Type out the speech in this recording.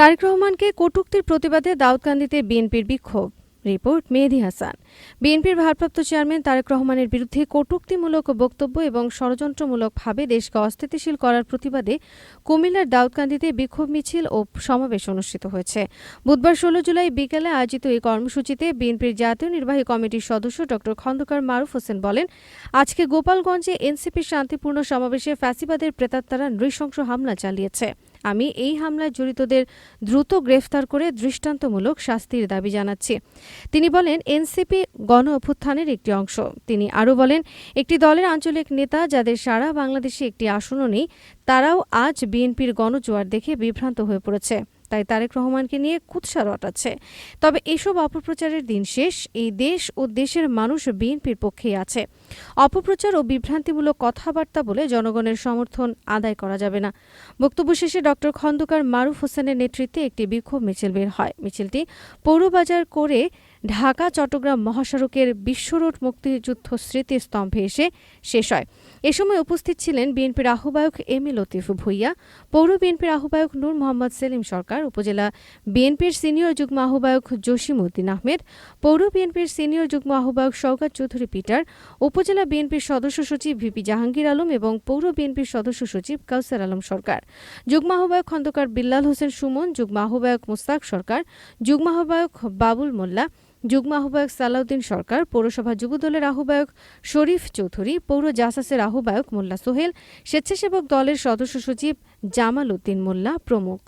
তারেক রহমানকে কটূক্তির প্রতিবাদে দাউদকান্দিতে বিএনপির বিক্ষোভ। রিপোর্ট মেহেদী হাসান। বিএনপির ভারপ্রাপ্ত চেয়ারম্যান তারেক রহমানের বিরুদ্ধে কটূক্তিমূলক বক্তব্য এবং ষড়যন্ত্রমূলকভাবে দেশকে অস্থিতিশীল করার প্রতিবাদে কুমিল্লার দাউদকান্দিতে বিক্ষোভ মিছিল ও সমাবেশ অনুষ্ঠিত হয়েছে। বুধবার ১৬ জুলাই বিকেলে আয়োজিত এই কর্মসূচিতে বিএনপির জাতীয় নির্বাহী কমিটির সদস্য ড খন্দকার মারুফ হোসেন বলেন, আজকে গোপালগঞ্জে এনসিপির শান্তিপূর্ণ সমাবেশে ফ্যাসিবাদের প্রেতাত্মারা নৃশংস হামলা চালিয়েছে। আমি এই হামলায় জড়িতদের দ্রুত গ্রেফতার করে দৃষ্টান্তমূলক শাস্তির দাবি জানাচ্ছি। তিনি বলেন, এনসিপি গণ অভ্যুত্থানের একটি অংশ। তিনি আরও বলেন, একটি দলের আঞ্চলিক নেতা যাদের সারা বাংলাদেশে একটি আসনও নেই, তারাও আজ বিএনপির গণজোয়ার দেখে বিভ্রান্ত হয়ে পড়েছে। তাই তারেক রহমানকে নিয়ে কুৎসা রটাচ্ছে। তবে এসব অপপ্রচারের দিন শেষ। এই দেশ ও দেশের মানুষ বিএনপির পক্ষেই আছে। অপপ্রচার ও বিভ্রান্তিমূলক কথাবার্তা বলে জনগণের সমর্থন আদায় করা যাবে না। বক্তব্য শেষে ড খন্দকার মারুফ হোসেনের নেতৃত্বে একটি বিক্ষোভ মিছিল বের হয়। মিছিলটি পৌরবাজার করে ঢাকা চট্টগ্রাম মহাসড়কের বিশ্বরোড মুক্তিযুদ্ধ স্মৃতিস্তম্ভে এসে শেষ হয়। এ সময় উপস্থিত ছিলেন বিএনপির আহ্বায়ক এম এ লতিফ ভূঁইয়া, পৌর বিএনপির আহ্বায়ক নূর মোহাম্মদ সেলিম সরকার, উপজেলা বিএনপির সিনিয়র যুগ্ম আহ্বায়ক জসিম উদ্দিন আহমেদ, পৌর বিএনপির সিনিয়র যুগ্ম আহ্বায়ক শওকত চৌধুরী পিটার, উপজেলা বিএনপির সদস্য সচিব ভিপি জাহাঙ্গীর আলম এবং পৌর বিএনপির সদস্য সচিব কাউসার আলম সরকার, যুগ্ম আহ্বায়ক খন্দকার বিল্লাল হোসেন সুমন, যুগ্ম আহ্বায়ক মুস্তাক সরকার, যুগ্ম আহ্বায়ক বাবুল মোল্লা, যুগ্ম আহ্বায়ক সালাউদ্দিন সরকার, পৌরসভা যুবদলের আহ্বায়ক শরীফ চৌধুরী, পৌর জাসাসের আহ্বায়ক মোল্লা সোহেল, স্বেচ্ছাসেবক দলের সদস্য সচিব জামাল উদ্দিন মোল্লা প্রমুখ।